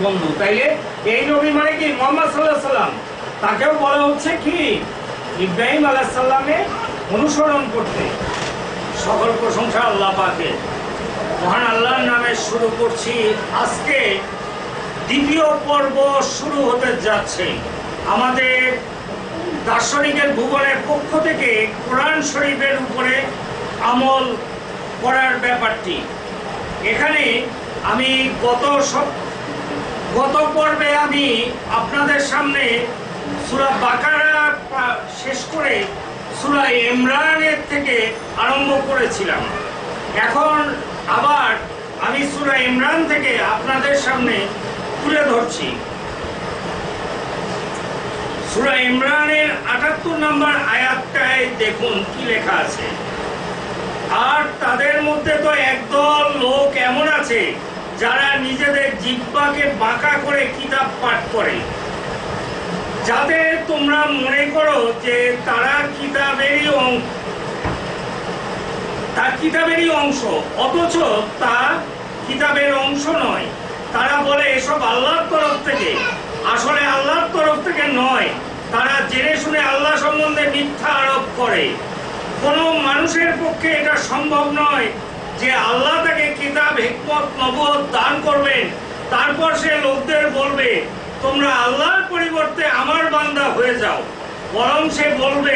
বন্ধু, তাইলে এই নবী মানে কি মুহাম্মদ সাল্লাল্লাহু আলাইহি সাল্লাম, তাকেও বলা হচ্ছে কি ইব্রাহিম আলাইহিস সালামে অনুসরণ করতে। সকল প্রশংসা আল্লাহ পাকের। মহান আল্লাহর নামে শুরু করছি। আজকে দ্বিতীয় পর্ব শুরু হতে যাচ্ছে। আমাদের দার্শনিকের ভুবনের পক্ষ থেকে কোরআন শরীফের উপরে আমল করার ব্যাপারটি। এখানে আমি গত পর্বে আমি আপনাদের সামনে সূরা বাকারা শেষ করে সূরা ইমরানের থেকে আরম্ভ করেছিলাম। এখন আবার আমি সূরা ইমরান থেকে আপনাদের সামনে তুলে ধরছি। সূরা ইমরানের ৭৮ নম্বর আয়াতটায় দেখুন কি লেখা আছে। আর তাদের মধ্যে তো একদল লোক এমন আছে যারা নিজেদের জিহ্বাকে বাঁকা করে কিতাব পাঠ করে, যাতে তোমরা মনে করো যে তারা কিতাবেরই অংশ, অথচ তা কিতাবের অংশ নয়। তারা বলে এসব আল্লাহর তরফ থেকে, আসলে আল্লাহর তরফ থেকে নয়। তারা জেনে শুনে আল্লাহ সম্বন্ধে মিথ্যা আরোপ করে। কোন মানুষের পক্ষে এটা সম্ভব নয় যে আল্লাহ তাকে কিতাব, হিকমত, নবুয়ত দান করবেন, তারপর সে লোকদের বলবে তোমরা আল্লাহর পরিবর্তে আমার বান্দা হয়ে যাও। বরং সে বলবে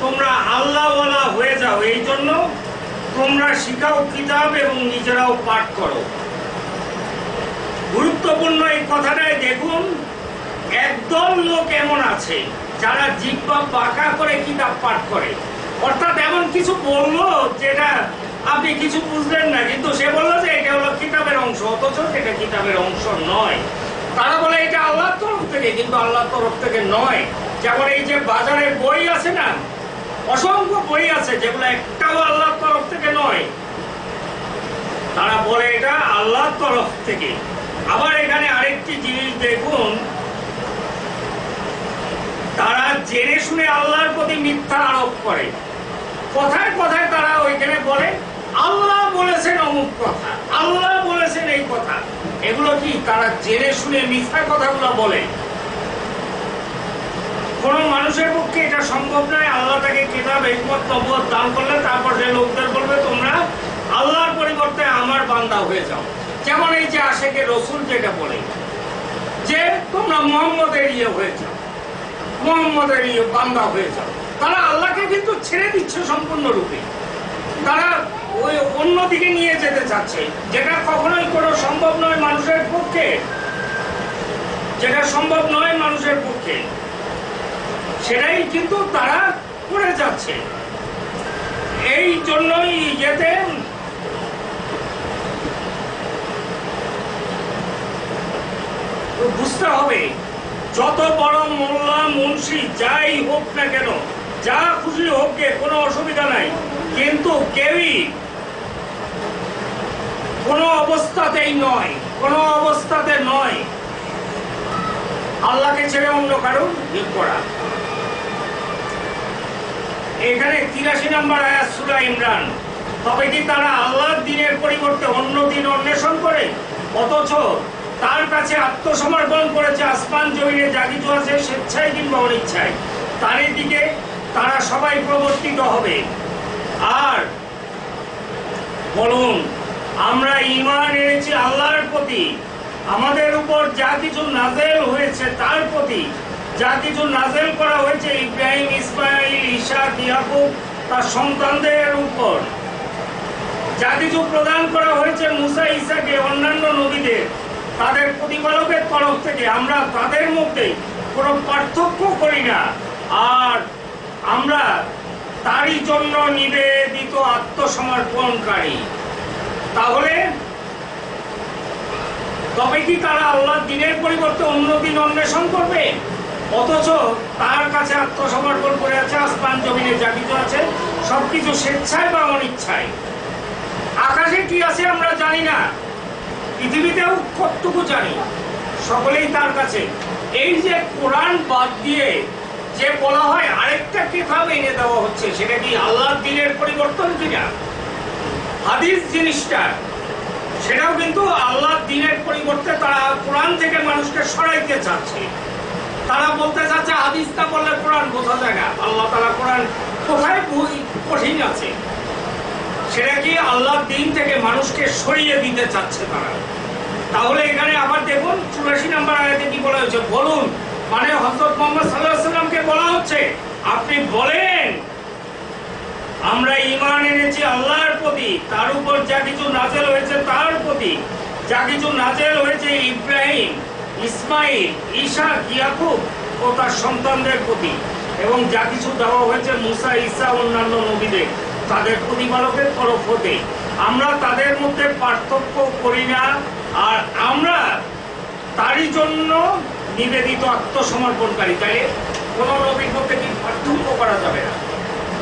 তোমরা আল্লাহওয়ালা হয়ে যাও, এই জন্য তোমরা শিখাও কিতাব এবং নিজেরাও পাঠ করো। গুরুত্বপূর্ণ এই কথাটাই দেখুন। একদল লোক এমন আছে যারা জিহ্বা বাঁকা করে কিতাব পাঠ করে, অর্থাৎ এমন কিছু বললো যেটা আপনি কিছু বুঝলেন না, কিন্তু সে বললো যে এটা হলো কিতাবের অংশ, অথচ এটা কিতাবের অংশ নয়। তারা বলে এটা আল্লাহর তরফ থেকে, কিন্তু আল্লাহর তরফ থেকে নয়। যেমন এই যে বাজারে বই আছে না, অসংখ্য বই আছে যেগুলো একটাও আল্লাহর তরফ থেকে নয়। তারা বলে এটা আল্লাহর তরফ থেকে। আবার এখানে আরেকটি জিনিস দেখুন, তারা জেনে শুনে আল্লাহর প্রতি মিথ্যা আরোপ করে। কথায় কথায় তারা ওইখানে বলে আল্লাহ বলেছেন অমুক কথা, আল্লাহ বলেছেন এই কথা। এগুলো কি তারা জেনে শুনে মিথ্যা কথাগুলো বলে? কোন মানুষের পক্ষে এটা সম্ভব নয়। আল্লাহ তাকে কিতাব, হিকমত, নবুয়ত দান করলে তারপর সে লোকদের বলবে তোমরা আল্লাহর পরিবর্তে আমার বান্দা হয়ে যাও। যেমন এই যে আশেকে রসুল যেটা বলে যে তোমরা মুহাম্মদের হয়ে যাও, মুহাম্মদের বান্দা হয়ে যাও। তারা আল্লাহকে কিন্তু ছেড়ে দিচ্ছে সম্পূর্ণরূপে। তারা ওই অন্যদিকে নিয়ে যেতে চাচ্ছে, যেটা কখনোই কোনো সম্ভব নয় মানুষের পক্ষে, যেটা সম্ভব নয় মানুষের পক্ষে, সেটাই কিন্তু তারা করে যাচ্ছে। এই জন্যই যেতে বুঝতে হবে, যত বড় মোল্লা মুন্সি যাই হোক না কেন, যা খুশি হোক গে, কোনো অসুবিধা নাই, কিন্তু কেউই কোনো অবস্থাতেই নয়, কোনো অবস্থাতে নয় আল্লাহকে ছেড়ে অন্য কারো ঠিক করা। এখানে ৮৩ নম্বর আয়াত সূরা ইমরান। তবে কি তারা আল্লাহর দ্বীনের পরিবর্তে অন্য দ্বীন অন্বেষণ করে, অথচ তার কাছে আত্মসমর্পণ করেছে আসমান জমিনে যা কিছু আছে, স্বেচ্ছায় কিংবা অনিচ্ছায়, তারই দিকে তারা সবাই প্রবর্তিত হবে। আর বলুন, আমরা ঈমান এনেছি আল্লাহর প্রতি, আমাদের উপর যা কিছু নাযিল হয়েছে তার প্রতি, যা কিছু নাযিল করা হয়েছে ইব্রাহিম, ইসমাঈল, ইসহাক, ইয়াকুব তার সন্তানদের উপর, যা কিছু প্রদান করা হয়েছে মুসা, ঈসাকে, অন্যান্য নবীদের, তাদের প্রতিপালকের তরফ থেকে, আমরা তাদের মধ্যে কোনো পার্থক্য করি না। আর আমরা তারই জন্য নিবেদিত আত্মসমর্পণকারী। তাহলে তবে কি তারা আল্লাহর দ্বীনের পরিবর্তে অন্য দ্বীন অন্বেষণ করবে, অথচ তার কাছে আত্মসমর্পণ করে আছে আসমান জমিনে যা কিছু আছে সবকিছু, স্বেচ্ছায় বা অনিচ্ছায়। আকাশে কি আছে আমরা জানি না, পৃথিবীতেও কতটুকু জানি, সকলেই তার কাছে। এই যে কোরআন বাদ দিয়ে যে বলা হয় আরেকটা কিতাব এনে দেওয়া হচ্ছে, সেটা কি আল্লাহর দ্বীনের পরিবর্তন কিনা? হাদিস জিনিসটা সেটাও কিন্তু আল্লাহর দ্বীনের পরিবর্তে তারা কোরআন থেকে সরাইতে চাচ্ছে। তারা বলতে চাচ্ছে হাদিস না বললে কোরআন বোঝা যায় না। আল্লাহ তাআলা কোরআন কোথায় কঠিন আছে? সেটা কি আল্লাহর দিন থেকে মানুষকে সরিয়ে দিতে চাচ্ছে তারা। তাহলে এখানে আবার দেখুন 84 নম্বর আয়াতে কি বলা হয়েছে, বলুন, মানে হযরত মুহাম্মদ সাল্লাল্লাহু আলাইহি ওয়াসাল্লামকে বলা হচ্ছে আপনি বলেন আমরা ঈমান এনেছি আল্লাহর প্রতি, তার উপর যা কিছু নাযিল হয়েছে তার প্রতি, যা কিছু নাযিল হয়েছে ইব্রাহিম, ইসমাইল, ইসহাক, ইয়াকুব ও তার সন্তানদের প্রতি, এবং যা কিছু দেওয়া হয়েছে মুসা, ঈসা অন্যান্য নবীদের তাদের প্রতিপালকের তরফ হতে, আমরা তাদের মধ্যে পার্থক্য করি না, আর আমরা তারই জন্য নিবেদিত আত্মসমর্পণকারী। তাই কোন নবীর মধ্যে কি পার্থক্য করা যাবে না।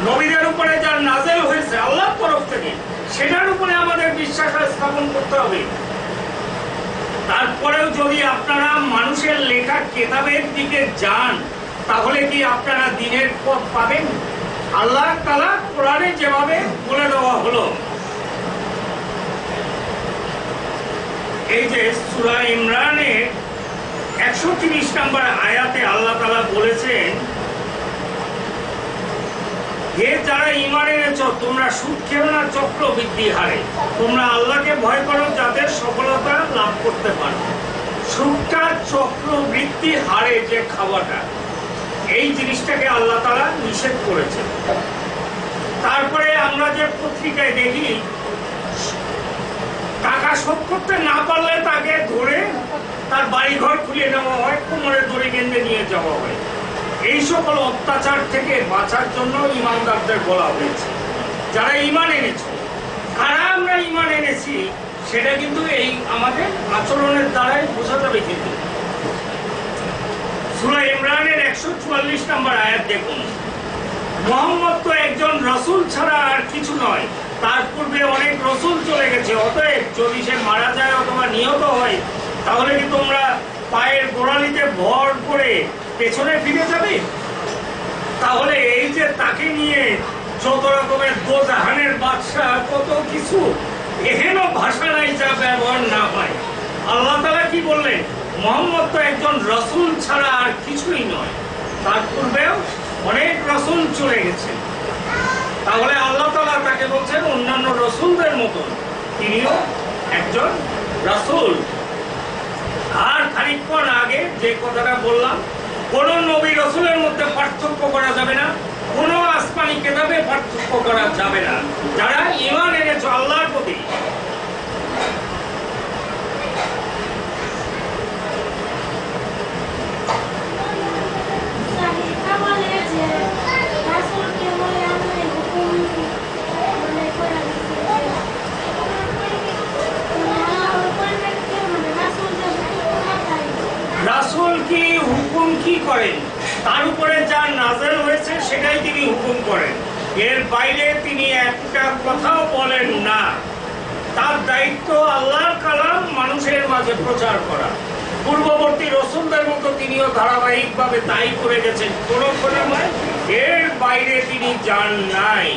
নবীদের উপরে যা নাযিল হয়েছে আল্লাহর তরফ থেকে সেটার উপরে আমাদের বিশ্বাস স্থাপন করতে হবে। তারপরেও যদি আপনারা মানুষের লেখা কিতাবের দিকে যান তাহলে কি আপনারা দ্বীনের পথ পাবেন? আল্লাহ তাআলা কোরআনে যেভাবে বলে দেওয়া হলো, এই যে সূরা ইমরানের 130 নম্বর আয়াতে আল্লাহ তাআলা বলেছেন, হে যারা ঈমান এনেছো তোমরা সুদ খেও না চক্রবৃদ্ধি হারে, তোমরা আল্লাহকে ভয় করো যাতে সফলতা লাভ করতে পারো। সুদটা চক্রবৃদ্ধি হারে যে খাওয়াটা, এই জিনিসটাকে আল্লাহ তাআলা নিষেধ করেছেন। তারপরে আমরা যে পত্রিকায় দেখি টাকা শোধ করতে না পারলে তাকে ধরে তার বাড়িঘর খুলে নেওয়া হয়, কোমরে দড়ি বেঁধে নিয়ে যাওয়া হয়। এই সকল অত্যাচার থেকে বাঁচার জন্য ঈমানদারদের বলা হয়েছে যারা ঈমান এনেছে। কারা আমরা ঈমান এনেছি সেটা কিন্তু এই আমাদের আচরণের দ্বারাই বোঝা যাবে। কিন্তু সূরা ইমরানের 144 নম্বর আয়াত দেখুন, মুহাম্মদ তো একজন রাসূল ছাড়া আর কিছু নয়, তার পূর্বে অনেক রাসূল চলে গেছে, অতএব যদি সে মারা যায় অথবা নিহত হয় তাহলে কি তোমরা পায়ের গোড়ালিতে ভর করে পেছনে ফিরে যাবে? তাহলে এই যে তাকে নিয়ে যত রকমের দোজাহানের বাদশা কত কিছু, এহেন ভাষা নাই যা ব্যবহার না হয়। আল্লাহ তাআলা কি বললেন, মুহাম্মদ তো একজন রাসূল ছাড়া আর কিছুই নয়, তার পূর্বেও অনেক রাসূল চলে গেছে। তাহলে আল্লাহ তাআলা তাকে বলছেন অন্যান্য রাসূলদের মতন তিনিও একজন রাসূল। আর খানিকক্ষণ আগে যে কথাটা বললাম, কোন নবী রাসূলের মধ্যে পার্থক্য করা যাবে না, কোন আসমানি কিতাবে পার্থক্য করা যাবে না। যারা ঈমান এনেছে আল্লাহর প্রতি, রাসূল কি হুকুম কি করেন, তার উপরে যা নাযিল হয়েছে সেটাই তিনি হুকুম করেন, এর বাইরে তিনি একটা কথাও বলেন না। তার দায়িত্ব আল্লাহর কালাম মানুষের মাঝে প্রচার করা। পূর্ববর্তী রাসূলদের মতো তিনিও ধারাবাহিকভাবে তাই করে গেছেন, কোনো সময় এর বাইরে তিনি যান নাই।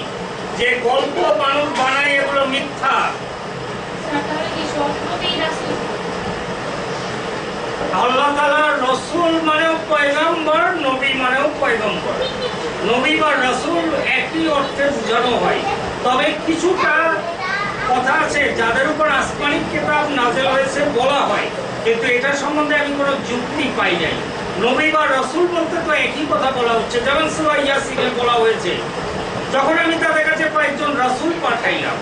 যে গল্প মানুষ বানায় এগুলো মিথ্যা। আল্লাহ তাআলা রাসূল মানেও পয়গম্বর, নবী মানেও পয়গম্বর। নবী বা রাসূল একই অর্থে বোঝানো হয়, তবে কিছুটা কথা আছে যাদের উপর আসমানি কিতাব নাযিল হয়েছে বলা হয়, কিন্তু এটা সম্বন্ধে আমি কোনো যুক্তি পাই নাই। নবী বা রাসূল বলতে তো একই কথা বলা হচ্ছে, যেমন সূরা ইয়াসিনে বলা হয়েছে, যখন আমি তাদের কাছে কয়েকজন রাসূল পাঠাইলাম।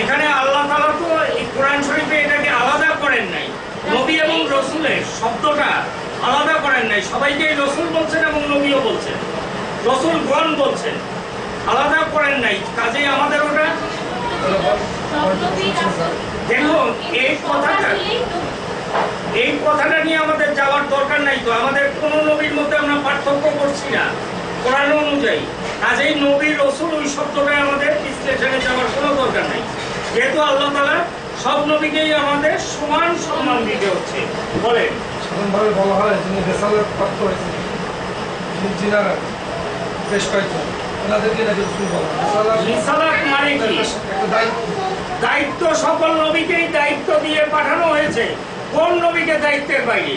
এখানে আল্লাহ তাআলা তো এই কোরআন শরীফে এটাকে আলাদা করেন নাই, নবী এবং রাসূলের শব্দটা আলাদা করেন নাই। সবাইকে রাসূল বলছেন এবং নবীও বলছেন, রাসূলগণ বলছেন, আলাদা করেন নাই। কাজেই আমাদের ওটা দেখুন, এই কথাটা নিয়ে আমাদের যাওয়ার দরকার নাই। তো আমাদের কোন নবীর মধ্যে আমরা পার্থক্য করছি না কোরআন অনুযায়ী। কাজেই নবী রাসূল ওই শব্দটা আমাদের বিশ্লেষণে যাওয়ার কোনো দরকার নাই, যেহেতু আল্লাহ তাআলা সব নবীকেই আমাদের সমান সম্মান দিতে হচ্ছে। বলেন, সাধারণভাবে বলা হয় যিনি রিসালাত প্রাপ্ত হয়েছেন, যিনারা বেশ কয়েকজন, ওনাদেরকে নাকি রাসূল বলা হয়। রিসালাত মানে কি? একটা দায়িত্ব। দায়িত্ব সকল নবীকেই দায়িত্ব দিয়ে পাঠানো হয়েছে। কোন নবীকে দায়িত্বের বাইরে?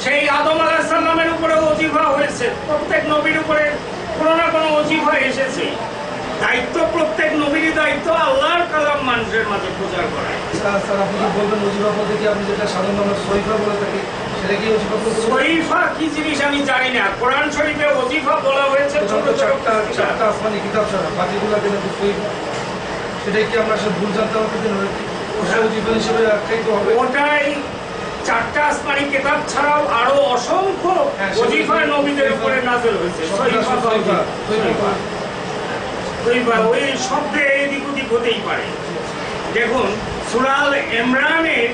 সেই আদম আলাইহিস সালামের উপরে ওজিফা হয়েছে, প্রত্যেক নবীর উপরে কোনো না কোনো ওজিফা এসেছে। দায়িত্ব প্রত্যেক নবীরই দায়িত্ব আল্লাহর কালাম মানুষের মাঝে প্রচার করা। স্যার আপনি কি বলবেন ওজিফা বলতে কি আপনি যেটা সাধারণ আমরা সহিফা বলে থাকি সেটা কি ওজিফা বলতে? ওজিফা কি জিনিস আমি জানি না। কোরআন শরীফে ওজিফা বলা হয়েছে ছোট ছোট চারটা আসমানি কিতাব ছাড়া বাকিগুলো কিন্তু সহিফা, সেটাই কি আমরা সব ভুল জানতে হবে? ওজিফা হিসেবে আখ্যায়িত হবে ওটাই। চারটা আসমানি কিতাব ছাড়াও আরো অসংখ্য ওজিফা নবীদের উপরে নাযিল হয়েছে। ওই শব্দে এদিক ওদিক হতেই পারে। দেখুন সূরা আল ইমরানের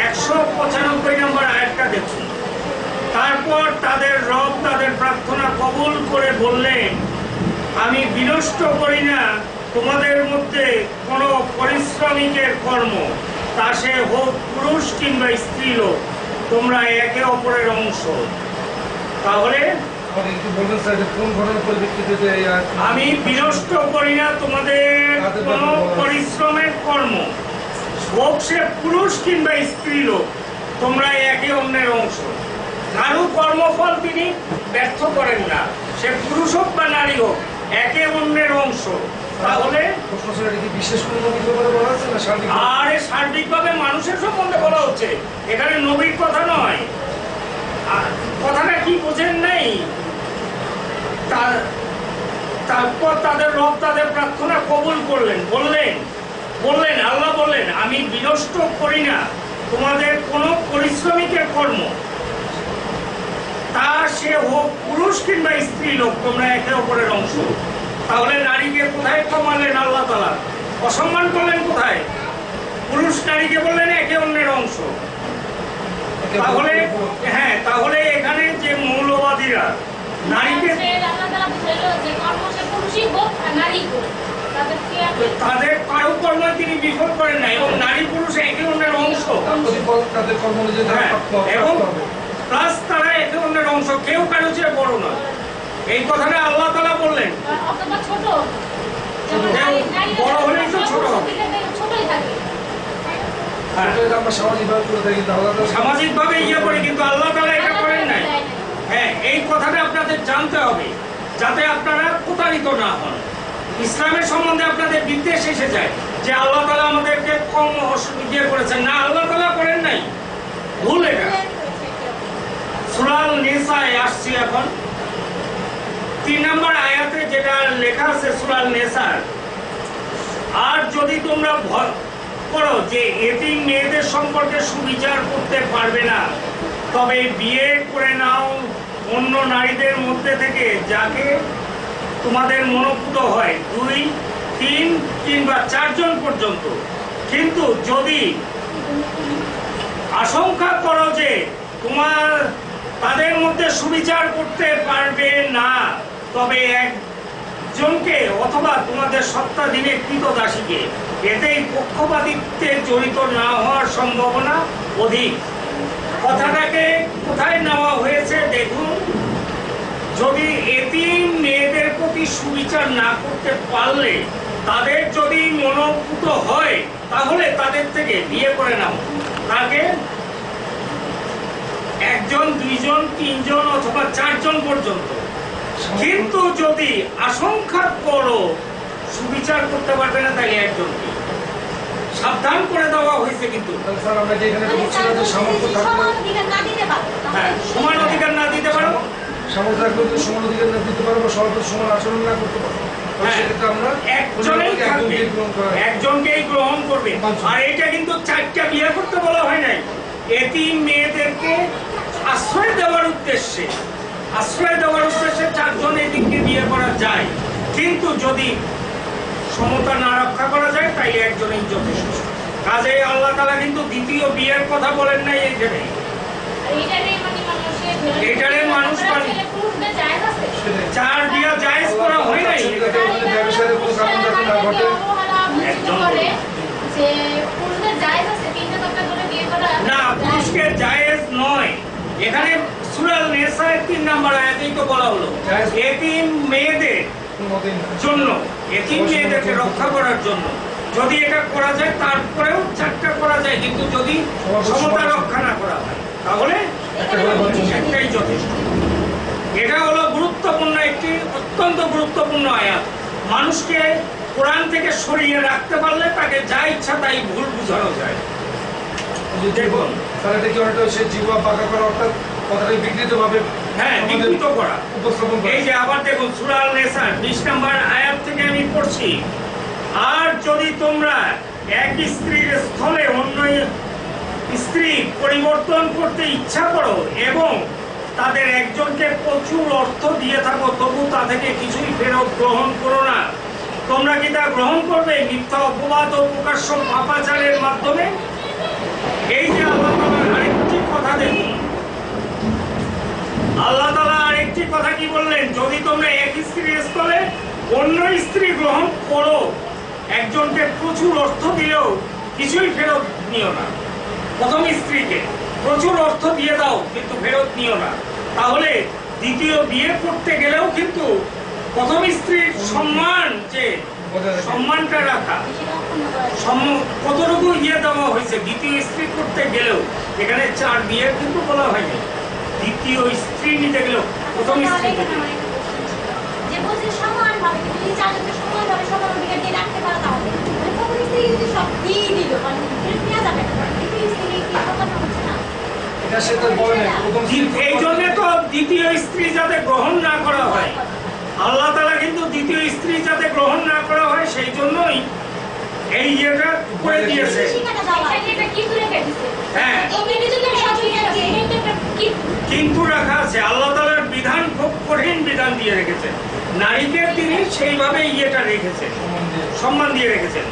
195 নম্বর আয়াতটা দেখুন। তারপর তাদের রব তাদের প্রার্থনা কবুল করে বললেন, আমি বিনষ্ট করি না তোমাদের মধ্যে কোনো পরিশ্রমিকের কর্ম, তা সে হোক পুরুষ কিংবা স্ত্রী লোক, তোমরা একে অপরের অংশ। তাহলে আমি বিনষ্ট করি না তোমাদের কোন পরিশ্রমের কর্ম, হোক সে পুরুষ কিংবা স্ত্রী লোক, তোমরা একে অন্যের অংশ। কারো কর্মফল তিনি ব্যর্থ করেন না, সে পুরুষ হোক বা নারী হোক, একে অন্যের অংশ। তাহলে আরে সার্বিকভাবে মানুষের সম্বন্ধে বলা হচ্ছে, এখানে নবীর কথা নয়। কথাটা কি বোঝেন নাই? তারপর তাদের রব তাদের প্রার্থনা কবুল করলেন, বললেন আল্লাহ বললেন, আমি বিনষ্ট করি না তোমাদের কোন পরিশ্রমিকের কর্ম, তা সে হোক পুরুষ কিংবা স্ত্রী লোক, তোমরা একে অপরের অংশ। তাহলে নারীকে কোথায় কমালেন আল্লাহ তাআলা? অসম্মান করলেন কোথায়? পুরুষ নারীকে বললেন একে অন্যের অংশ। তাহলে হ্যাঁ, তাহলে এখানে যে মৌলবাদীরা নারীকে তাদের কারো কর্ম তিনি বিফল করেন না, এবং নারী পুরুষ একে অন্যের অংশ, এবং প্লাস তারা একে অন্যের অংশ, কেউ কারো চেয়ে বড় নয়। এই কথাটা আল্লাহ তাআলা বললেন। বড় হলেই তো ছোট হবে। সামাজিক ভাবে ইয়ে করে, কিন্তু আল্লাহ তাআলা এটা করেন নাই। হ্যাঁ, এই কথাটা আপনাদের জানতে হবে, যাতে আপনারা প্রতারিত না হন। ইসলামের সম্বন্ধে আপনাদের বিদ্বেষ এসে যায় যে আল্লাহ তাআলা আমাদেরকে কম অসুবিধা করেছেন। না, আল্লাহ তাআলা করেন নাই, ভুল এটা। সূরা আল নিসায় আসছি এখন। 3 নম্বর আয়াতে যেটা লেখা আছে সূরা আল নিসার, আর যদি তোমরা ভয় করো যে এতিম মেয়েদের সম্পর্কে সুবিচার করতে পারবে না, তবে বিয়ে করে নাও অন্য নারীদের মধ্যে থেকে যাকে তোমাদের মনোপুত হয়, 2, 3 কিংবা 4 জন পর্যন্ত। কিন্তু যদি আশঙ্কা করো যে তোমার তাদের মধ্যে সুবিচার করতে পারবে না, তবে একজনকে অথবা তোমাদের সত্ত্বাধীনে কৃতদাসীকে, এতেই পক্ষপাতিত্বে জড়িত না হওয়ার সম্ভাবনা অধিক। কথাটাকে কোথায় নেওয়া হয়েছে দেখুন। যদি এতিম মেয়েদের প্রতি সুবিচার না করতে পারলে, তাদের যদি মনোপুত হয়, তাহলে তাদের থেকে বিয়ে করে নাও, তাকে 1 জন, 2 জন, 3 জন অথবা 4 জন পর্যন্ত। কিন্তু যদি আশঙ্কা করো সুবিচার করতে পারবে না, তাহলে একজনকে সাবধান করে দেওয়া হয়েছে। কিন্তু হ্যাঁ, সমান অধিকার না দিতে পারো, সামর্থ্য থাকলে সমান অধিকার না দিতে পারো বা সবার সমান আচরণ না করতে পারো, একজনকেই গ্রহণ করবে। আর এটা কিন্তু 4টা বিয়ে করতে বলা হয় নাই। এতিম মেয়েদেরকে আশ্রয় দেওয়ার উদ্দেশ্যে 4 জন এতিমকে বিয়ে করা যায়। কিন্তু যদি সমতা না রক্ষা করা যায়, তাই একজনই যথেষ্ট। কাজে আল্লাহ তাআলা কিন্তু দ্বিতীয় বিয়ের কথা বলেন নাই এখানে। এটারে মানুষ 4 বিয়ে জায়েজ করা হয় নাই। না, পুরুষকে জায়েজ নয়। এখানে সূরা আল নিসার 3 নম্বর আয়াতেই তো বলা হলো এতিম মেয়েদের জন্য, এতিম মেয়েদেরকে রক্ষা করার জন্য যদি এটা করা যায়, তারপরেও যায়, কিন্তু যদি সমতা রক্ষা না করা হয় তাহলে একটাই যথেষ্ট। এটা হলো গুরুত্বপূর্ণ একটি অত্যন্ত গুরুত্বপূর্ণ আয়াত। মানুষকে কোরআন থেকে সরিয়ে রাখতে পারলে তাকে যা ইচ্ছা তাই ভুল বুঝানো যায়। দেখুন তাহলে এটা কি অনেকটা সে জিহ্বা পাকা করা, অর্থাৎ কথাটাকে বিকৃত ভাবে বিকৃত করা। উপস্থাপন করা। এই যে আবার দেখুন সূরা আন-নিসা 20 নম্বর আয়াত থেকে আমি পড়ছি, আর যদি তোমরা এক স্ত্রীর স্থলে অন্য স্ত্রী পরিবর্তন করতে ইচ্ছা করো এবং তাদের একজনকে প্রচুর অর্থ দিয়ে থাকো, তবু তা থেকে কিছুই ফেরত গ্রহণ করো না। তোমরা কি তা গ্রহণ করবে মিথ্যা অপবাদ ও প্রকাশ্য পাপাচারের মাধ্যমে? এই যে আল্লাহ তাআলা আরেকটি কথা দেখুন, আল্লাহ তাআলা আরেকটি কথা কি বললেন, যদি তোমরা এক স্ত্রীর স্থলে অন্য স্ত্রী গ্রহণ করো, একজনকে প্রচুর অর্থ দিলেও কিছুই ফেরত নিও না। প্রথম স্ত্রীকে প্রচুর অর্থ দিয়ে দাও কিন্তু ফেরত নিও না, তাহলে দ্বিতীয় বিয়ে করতে গেলেও কিন্তু প্রথম স্ত্রীর সম্মান, যে সম্মানটা রাখা, কতটুকু ইয়ে দেওয়া হয়েছে দ্বিতীয় স্ত্রী করতে গেলেও। এখানে 4 বিয়ের কিন্তু বলা হয়নি, দ্বিতীয় স্ত্রী নিতে গেলেও প্রথম স্ত্রী থেকে। এই জন্য তো দ্বিতীয় স্ত্রী যাতে গ্রহণ না করা হয়, আল্লাহ তাআলা কিন্তু দ্বিতীয় স্ত্রী যাতে গ্রহণ না করা হয় সেই জন্যই এই ইয়েটা করে দিয়েছে। হ্যাঁ, কিন্তু রাখা আছে, আল্লাহ তাআলার বিধান খুব কঠিন বিধান দিয়ে রেখেছেন। নারীকে তিনি সেইভাবে ইয়েটা রেখেছেন, সম্মান দিয়ে রেখেছেন।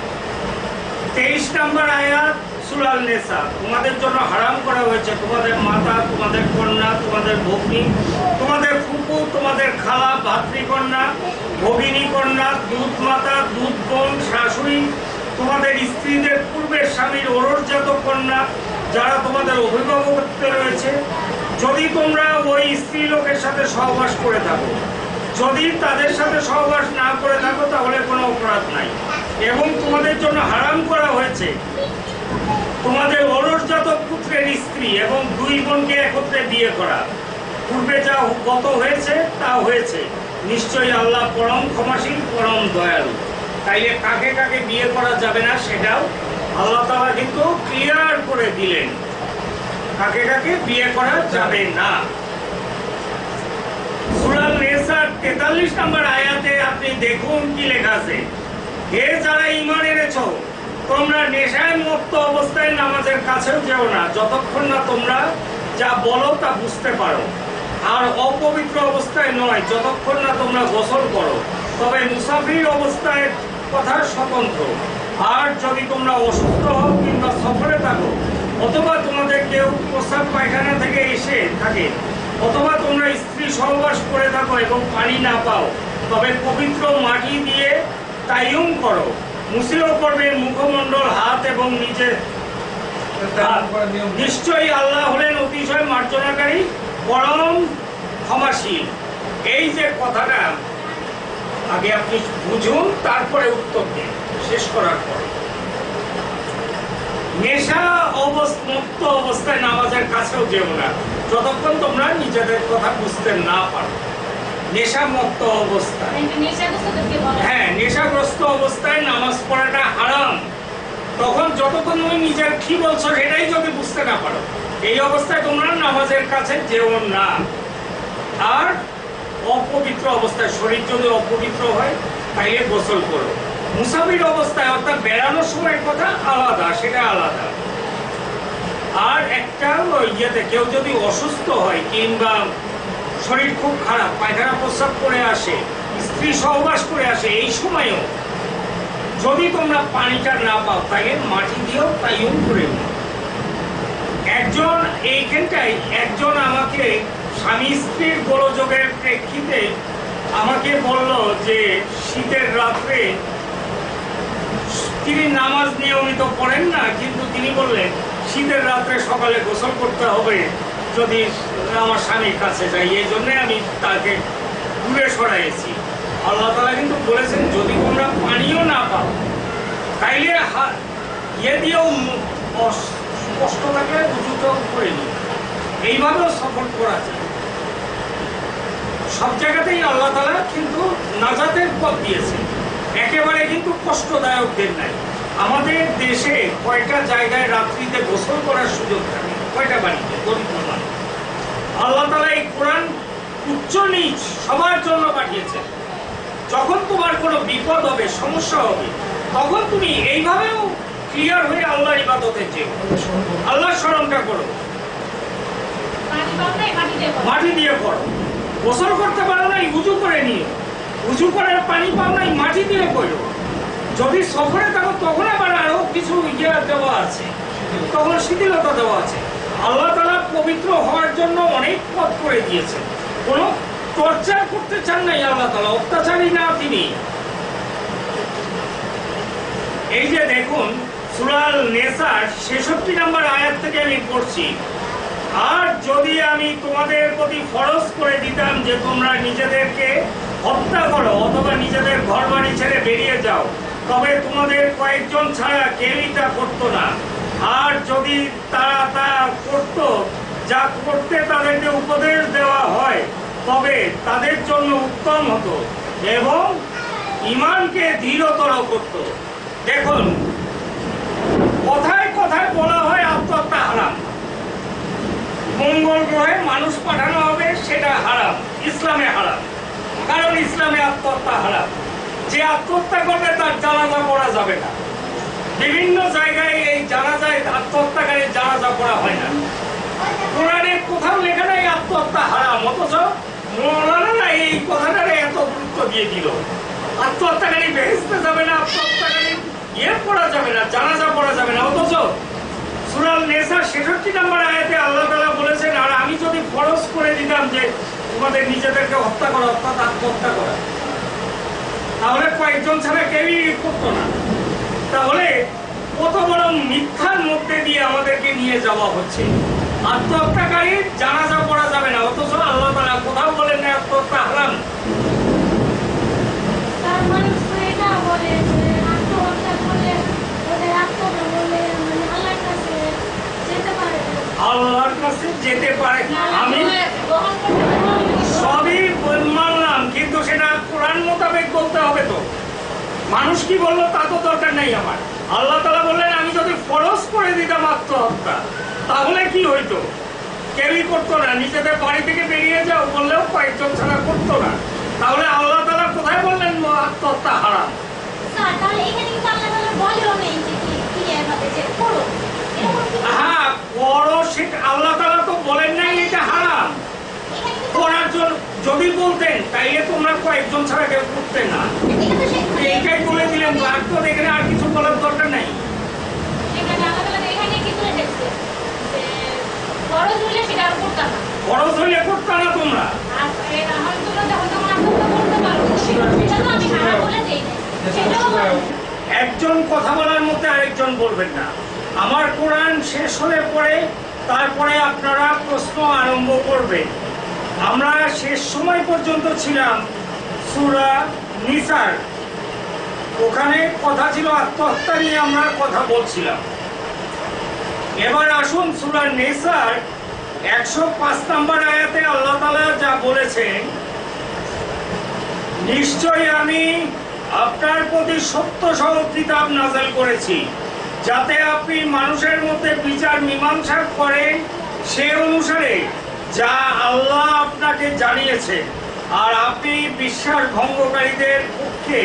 23 নম্বর আয়াত সূরা আন-নিসা, তোমাদের জন্য হারাম করা হয়েছে তোমাদের মাতা, তোমাদের কন্যা, তোমাদের ভগ্নী, তোমাদের ফুফু, তোমাদের খালা, ভাতৃকন্যা, ভগিনী কন্যা, দুধ মাতা, দুধ বোন, শাশুড়ি, তোমাদের স্ত্রীদের পূর্বের স্বামীর ওরসজাত কন্যা, যারা তোমাদের অভিভাবকত্বে রয়েছে, যদি তোমরা ওই স্ত্রী লোকের সাথে সহবাস করে থাকো। যদি তাদের সাথে সহবাস না করে থাকো তাহলে কোনো অপরাধ নাই। এবং তোমাদের জন্য হারাম করা হয়েছে তোমাদের ওরসজাত পুত্রের স্ত্রী এবং 2 বোনকে একত্রে বিয়ে করা। পূর্বে যা গত হয়েছে তা হয়েছে, নিশ্চয়ই আল্লাহ পরম ক্ষমাশীল, পরম দয়ালু। তাইলে কাকে কাকে বিয়ে করা যাবে না সেটাও আল্লাহ তাআলা কিন্তু ক্লিয়ার করে দিলেন, কাকে কাকে বিয়ে করা যাবে না। সূরা আন-নিসা 43 নম্বর আয়াতে আপনি দেখুন কি লেখা আছে, হে যারা ঈমান এনেছো, তোমরা নেশায় মত্ত অবস্থায় নামাজের কাছেও যেও না, যতক্ষণ না তোমরা যা বলো তা বুঝতে পারো, আর অপবিত্র অবস্থায় নয়, যতক্ষণ না তোমরা গোসল করো, তবে মুসাফির অবস্থায় কথা স্বতন্ত্র। আর যদি তোমরা অসুস্থ হও কিংবা সফরে থাকো, অথবা তোমাদের কেউ প্রস্রাব পায়খানা থেকে এসে থাকে, অথবা তোমরা স্ত্রী সহবাস করে থাকো এবং পানি না পাও, তবে পবিত্র মাটি দিয়ে তায়াম্মুম করো, মুছিও করবে মুখমণ্ডল, হাত এবং নিজের। নিশ্চয়ই আল্লাহ হলেন অতিশয় মার্জনাকারী, পরম ক্ষমাশীল। এই যে কথাটা আগে আপনি বুঝুন, তারপরে উত্তর দিন শেষ করার পর। নেশা মুক্ত অবস্থায় নামাজের কাছেও যেও না, যতক্ষণ তোমরা নিজেদের কথা বুঝতে না পারো। নেশা মুক্ত অবস্থায়, হ্যাঁ, নেশাগ্রস্ত অবস্থায় নামাজ পড়াটা হারাম। তখন যতক্ষণ তুমি নিজের কি বলছো সেটাই যদি বুঝতে না পারো, এই অবস্থায় তোমরা নামাজের কাছে যেও না। আর অপবিত্র অবস্থায়, শরীর যদি অপবিত্র হয় তাইলে গোসল করো। মুসাফির অবস্থায় অর্থাৎ বেড়ানোর সময় কথা আলাদা, সেটা আলাদা। আর একটা ইয়েতে কেউ যদি অসুস্থ হয় কিংবা শরীর খুব খারাপ, পায়খানা প্রস্রাব করে আসে, স্ত্রী সহবাস করে আসে, এই সময়ও যদি তোমরা পানিটা না পাও তাহলে মাটি দিয়েও তায়াম্মুম করে নাও। একজন এইখানটাই একজন আমাকে স্বামী স্ত্রীর গোলযোগের প্রেক্ষিতে আমাকে বলল যে শীতের রাত্রে তিনি নামাজ নিয়মিত পড়েন না, কিন্তু তিনি বললেন শীতের রাত্রে সকালে গোসল করতে হবে যদি আমার স্বামীর কাছে যাই, এই জন্য আমি তাকে দূরে সরাইছি। আল্লাহ তাআলা কিন্তু বলেছেন যদি তোমরা পানিও না পাও তাইলে ইয়ে দিয়েও কষ্ট থাকলে উঁচুটাও করে নিই, এইভাবেও সফর করা যায়। সব জায়গাতেই আল্লাহ তাআলা কিন্তু নাজাতের পথ দিয়েছে, একেবারে কিন্তু কষ্টদায়ক দেন নাই। আমাদের দেশে কয়টা জায়গায় রাত্রিতে গোসল করার সুযোগ থাকে, কয়টা বাড়িতে গরিব মানুষ। আল্লাহ তাআলা এই কোরআন উচ্চ নিচ সবার জন্য পাঠিয়েছেন। যখন তোমার কোনো বিপদ হবে, সমস্যা হবে, তখন তুমি এইভাবেও ক্লিয়ার হয়ে আল্লাহর ইবাদতে যেও, আল্লাহর স্মরণটা করো, মাটি দিয়ে করো। গোসল করতে পারো নাই, উজু করে নিও, উজু করার পানি পাও নাই, মাটি দিয়ে করো। যদি সফরে থাকো তখন আবার আরো কিছু দেওয়া আছে, তখন শিথিলতা দেওয়া আছে। আল্লাহ তাআলা পবিত্র হওয়ার জন্য অনেক পথ করে দিয়েছেন। কোন টর্চার করতে চান নাই আল্লাহ তাআলা, অত্যাচারী না তিনি। এই যে দেখুন সূরা নিসার 66 নম্বর আয়াত থেকে আমি পড়ছি, আর যদি আমি তোমাদের প্রতি ফরজ করে দিতাম যে তোমরা নিজেদেরকে হত্যা করো অথবা নিজেদের ঘর বাড়ি ছেড়ে বেরিয়ে যাও, তবে তোমাদের কয়েকজন ছাড়া কেউই তা করতো না। আর যদি তারা তা করত, যা করতে তাদেরকে উপদেশ দেওয়া হয়, তবে তাদের জন্য উত্তম হতো এবং ঈমানকে দৃঢ়তর করত। দেখুন, কথায় কথায় বলা হয় আত্মহত্যা হারাম, মঙ্গল গ্রহে মানুষ পাঠানো হবে সেটা হারাম, ইসলামে হারাম। কারণ ইসলামে আত্মহত্যা হারাম। যে আত্মহত্যা করবে তার জানাজা পড়া যাবে না। বিভিন্ন জায়গায় এই জানাজায় আত্মহত্যাকারীর জানাজা পড়া হয় না। কোরআনে কোথাও লেখা নাই আত্মহত্যা হারাম, অথচ মৌলানারা এই কথাটারে এত গুরুত্ব দিয়ে দিল। আত্মহত্যাকারী বেহেশতে যাবে না, আত্মহত্যাকারী পড়া যাবে না, জানাজা পড়া যাবে না। অথচ সূরা নিসার 66 নম্বর আয়াতে আল্লাহ তাআলা বলেছেন, আর আমি যদি ফরজ করে দিতাম যে তোমাদের নিজেদেরকে হত্যা করা, অর্থাৎ আত্মহত্যা করা, তাহলে কয়েকজন ছাড়া কেউই করতো না। তাহলে কত বড় মিথ্যার মধ্যে দিয়ে আমাদেরকে নিয়ে যাওয়া হচ্ছে। আত্মহত্যাকারীর জানাজা পড়া যাবে না, অথচ আল্লাহ তাআলা কোথাও বলেন না আত্মহত্যা হারাম। আল্লাহর কাছে যেতে পারে, আমি সবই মানলাম, কিন্তু সেটা কোরআন মোতাবেক বলতে হবে। তো মানুষ কি বললো তা তো দরকার নেই আমার। আল্লাহ তাআলা বললেন আমি যদি ফরজ করে দিতাম আত্মহত্যা, তাহলে কি হইতো? কেউই করতো না। নিজেদের বাড়ি থেকে বেরিয়ে যাও বললেও কয়েকজন ছাড়া করতো না। তাহলে আল্লাহ তাআলা কোথায় বললেন আত্মহত্যা হারাম? হ্যাঁ, করো, সেটা আল্লাহ তাআলা তো বলেন নাই এটা হারাম। করার জন্য যদি বলতেন তাইলে তোমরা কয়েকজন ছাড়া কেউ করতে না, এইটাই বলে দিলেন। আর তো এখানে আর কিছু বলার দরকার নাই। খরচ হইলে করতে না তোমরা। একজন কথা বলার মধ্যে আরেকজন বলবেন না। আমার কোরআন শেষ হলে পরে তারপরে আপনারা প্রশ্ন আরম্ভ করবেন। আমরা শেষ সময় পর্যন্ত ছিলাম সূরা নিসার, ওখানে কথা ছিল আত্মহত্যা নিয়ে আমরা কথা বলছিলাম। এবার আসুন সূরা নিসার 105 নম্বর আয়াতে আল্লাহ তাআলা যা বলেছেন, নিশ্চয়ই আমি আপনার প্রতি সত্য সহ কিতাব নাযিল করেছি, যাতে আপনি মানুষের মধ্যে বিচার মীমাংসা করেন সে অনুসারে যা আল্লাহ আপনাকে জানিয়েছে, আর আপনি বিশ্বাস ভঙ্গকারীদের পক্ষে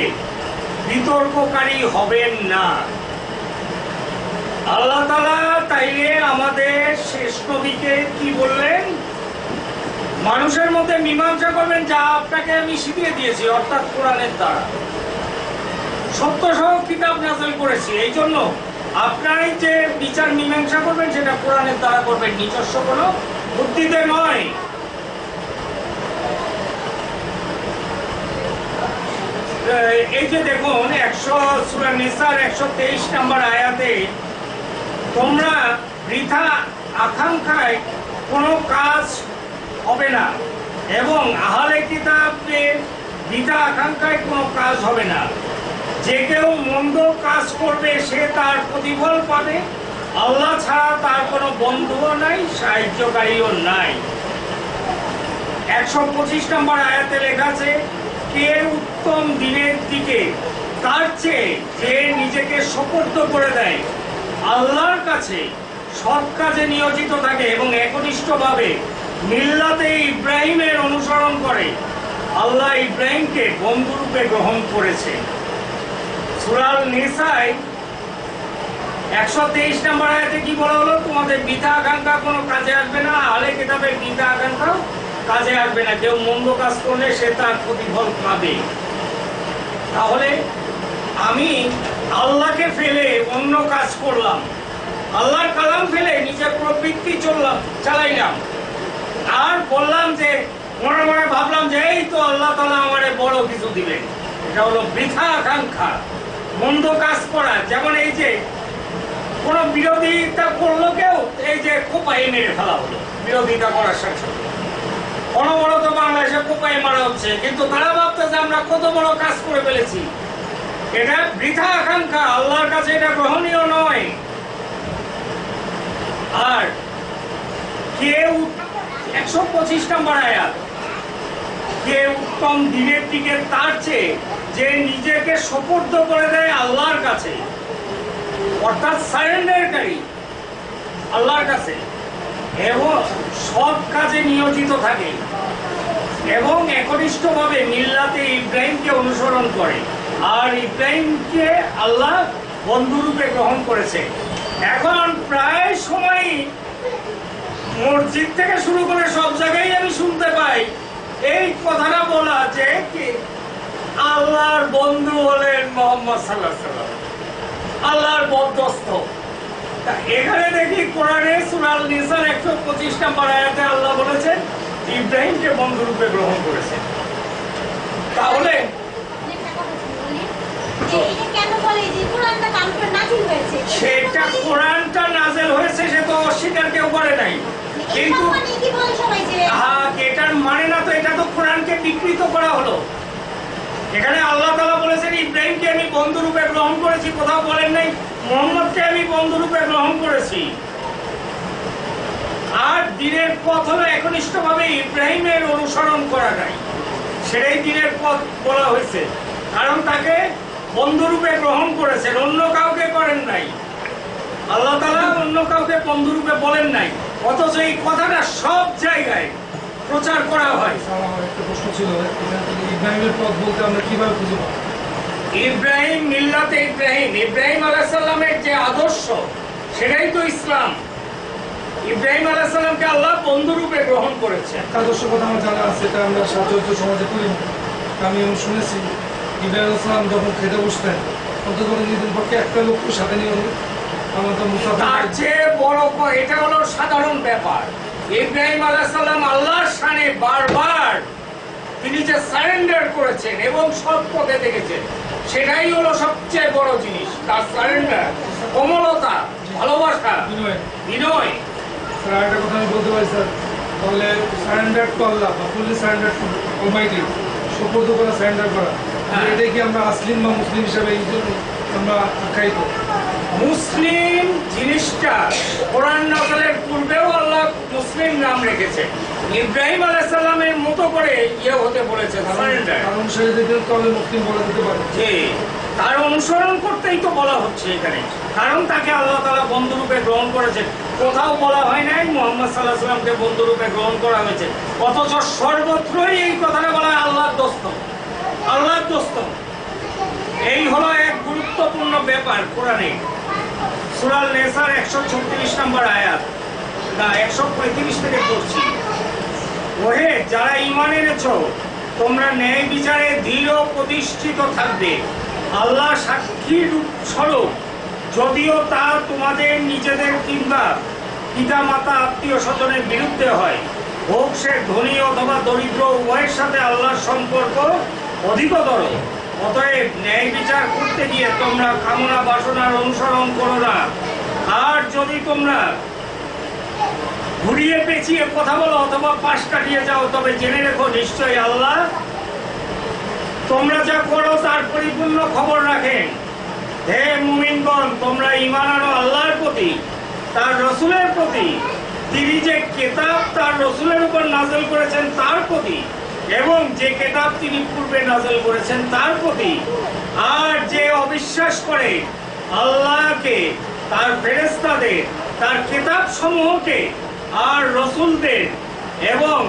বিতর্ককারী হবেন না। আল্লাহ তাআলা তাইলে আমাদের শেষ নবীকে কি বললেন? মানুষের মধ্যে মীমাংসা করবেন যা আপনাকে আমি শিখিয়ে দিয়েছি, অর্থাৎ কোরআনের দ্বারা সত্য সহ কিতাব নাযিল করেছি। এই জন্য আপনারাই যে বিচার মীমাংসা করবেন সেটা কোরআনের দ্বারা করবেন, নিজস্ব কোনো বুদ্ধিতে নয়। এই যে দেখুন সূরা নিসার 123 নম্বর আয়াতে, তোমরা বৃথা আকাঙ্ক্ষায় কোনো কাজ হবে না এবং আহলে কিতাবদের বৃথা আকাঙ্ক্ষায় কোনো কাজ হবে না। যে কেউ মন্দ কাজ করবে সে তার প্রতিফল পাবে, আল্লাহ ছাড়া তার কোনো বন্ধুও নাই, সাহায্যকারীও নাই। 125 নম্বর আয়াতে লেখা আছে, কে উত্তম দিনের দিকে তার চেয়ে যে নিজেকে সোপর্দ করে দেয় আল্লাহর কাছে, সৎ কাজে নিয়োজিত থাকে এবং একনিষ্ঠভাবে মিল্লাতে ইব্রাহিমের অনুসরণ করে। আল্লাহ ইব্রাহিমকে বন্ধুরূপে গ্রহণ করেছে। সূরা নিসায় 123 নম্বর আয়াতে কি বলা হলো? তোমাদের বৃথা আকাঙ্ক্ষা কোনো কাজে আসবে না, আহলে কিতাবের বৃথা আকাঙ্ক্ষা কাজে আসবে না। কেউ মন্দ কাজ করলে সে তার প্রতিফল পাবে। তাহলে আমি আল্লাহকে ফেলে অন্য কাজ করলাম, আল্লাহর কালাম ফেলে নিজের প্রবৃত্তি চালাইলাম, আর বললাম যে মনে মনে ভাবলাম যে এই তো আল্লাহ তাআলা আমারে বড় কিছু দিবেন। এটা হলো বৃথা আকাঙ্ক্ষা, মন্দ কাজ করা। যেমন এই যে কোন বিরোধিতা করলো কেউ, এই যে কোপাই মেরে ফেলা হলো বিরোধিতা করার সাথে। অনবরত বাংলাদেশে কোপাই মারা হচ্ছে, কিন্তু তারা ভাবতেছে আমরা কত বড় কাজ করে ফেলেছি। এটা বৃথা আকাঙ্ক্ষা, আল্লাহর কাছে এটা গ্রহণীয় নয়। আর কেউ 125 নম্বর আয়াত, কে উত্তম দিনের দিকে তার চেয়ে যে নিজেকে সোপর্দ করে দেয় আল্লাহর কাছে, অর্থাৎ সারেন্ডারকারী আল্লাহর কাছে, এবং সৎ কাজে নিয়োজিত থাকে এবং একনিষ্ঠভাবে মিল্লাতে ইব্রাহিমকে অনুসরণ করে। আর ইব্রাহিমকে আল্লাহ বন্ধুরূপে গ্রহণ করেছে। এখন প্রায় সময় মসজিদ থেকে শুরু করে সব জায়গায় আমি শুনতে পাই এই কথাটা বলা যে কি আল্লাহর বন্ধু হলেন মুহাম্মদ সাল্লাল্লাহু আলাইহি ওয়াসাল্লাম, আল্লাহর বন্ধুস্থ। এখানে দেখি কোরআনে সূরা নিসার 125 নম্বর আয়াতে আল্লাহ বলেছেন ইব্রাহিমকে বন্ধুরূপে গ্রহণ করেছেন। তাহলে সেটা কোরআনটা নাযিল হয়েছে, সে তো অস্বীকার কেউ করে নাই, কিন্তু এটার মানে না তো, এটা তো কোরআনকে বিকৃত করা হলো। এখানে আল্লাহ তাআলা বলেছেন ইব্রাহিমকে আমি বন্ধুরূপে গ্রহণ করেছি, কোথাও বলেন নাই মুহাম্মদকে আমি বন্ধুরূপে গ্রহণ করেছি। আর দিনের পথ হলো একনিষ্ঠভাবে ইব্রাহিমের অনুসরণ করা যায়, সেটাই দিনের পথ বলা হয়েছে। কারণ তাকে বন্ধুরূপে গ্রহণ করেছেন, অন্য কাউকে করেন নাই। আল্লাহ তাআলা অন্য কাউকে বন্ধুরূপে বলেন নাই, অথচ এই কথাটা সব জায়গায় প্রচার করা হয়। আমার একটা প্রশ্ন ছিল, ইব্রাহিমের পথ বলতে আমরা কিভাবে খুঁজে পাবো? ইব্রাহিম মিল্লাতে ইব্রাহিম আলাইহিস সালামের যে আদর্শ, সেটাই তো ইসলাম। ইব্রাহিম আলাইহিস সালামকে আল্লাহ বন্ধুরূপে গ্রহণ করেছে। একটা আদর্শ কথা আমার জানা আছে, এটা আমরা সাধারণত সমাজে করি না। আমি শুনেছি ইব্রাহিম আলাইহিস সালাম যখন খেতে বসতেন, অন্তত নিজের পক্ষে একটা লোককে সাথে নিয়ে আমাদের তার চেয়ে বড় এটা হলো সাধারণ ব্যাপার। ইব্রাহিম আলাইহিস সালাম আল্লাহর শানে বারবার তিনি যে সারেন্ডার করেছেন এবং সৎ পথে দেখেছেন, সেটাই হলো সবচেয়ে বড় জিনিস। তার সারেন্ডার, কোমলতা, ভালোবাসা, বিনয়। স্যার আরেকটা কথা আমি বলতে পারি স্যার, তাহলে সারেন্ডার টু আল্লাহ বা ফুললি সারেন্ডার টু অলমাইটি, সুপর্দ করা, সারেন্ডার করা, এটাই কি আমরা আসলিম বা মুসলিম হিসাবে এই জন্য আমরা আখ্যায়িত? মুসলিম জিনিসটা কোরআন নাযিলের পূর্বেও আল্লাহ মুসলিম নাম রেখেছে। ইব্রাহিম আলাইহিস সালামের মতো করে হতে বলেছে সারেন্ডার। তার অনুসারে যদি তাহলে মুসলিম বলা যেতে পারে, যে তার অনুসরণ করতেই তো বলা হচ্ছে এখানে, কারণ তাকে আল্লাহ তাআলা বন্ধুরূপে গ্রহণ করেছেন। কোথাও বলা হয় নাই মুহাম্মদ সাল্লাল্লাহু আলাইহি ওয়াসাল্লামকে বন্ধুরূপে গ্রহণ করা হয়েছে, অথচ সর্বত্রই এই কথাটা বলা হয় আল্লাহর দোস্ত, আল্লাহর দোস্ত। এই হলো এক গুরুত্বপূর্ণ ব্যাপার কোরআনে। সূরা নিসার 136 নম্বর আয়াত, না 135 থেকে পড়ছি। ওহে যারা ঈমান এনেছো, তোমরা ন্যায় বিচারে দৃঢ় প্রতিষ্ঠিত থাকবে, আল্লাহ সাক্ষীর স্বরূপ, যদিও তা তোমাদের নিজেদের কিংবা পিতা মাতা আত্মীয় স্বজনের বিরুদ্ধে হয়, হোক সে ধনী অথবা দরিদ্র, উভয়ের সাথে আল্লাহর সম্পর্ক অধিকতর। অতএব ন্যায় বিচার করতে গিয়ে তোমরা কামনা বাসনার অনুসরণ করো না। আর যদি তোমরা ঘুরিয়ে পেঁচিয়ে কথা বলো অথবা পাশ কাটিয়ে যাও, তবে জেনে রেখো নিশ্চয়ই আল্লাহ তোমরা যা করো তার পরিপূর্ণ খবর রাখেন। হে মুমিনগণ, তোমরা ঈমান আনো আল্লাহর প্রতি তার রসুলের প্রতি, তিনি যে কেতাব তার রসুলের উপর নাযিল করেছেন তার প্রতি, এবং যে কেতাব তিনি পূর্বে নাযিল করেছেন তার প্রতি। আর যে অবিশ্বাস করে আল্লাহকে, তার ফেরেশতাদের, তার কিতাব সমূহকে আর রসুলদের এবং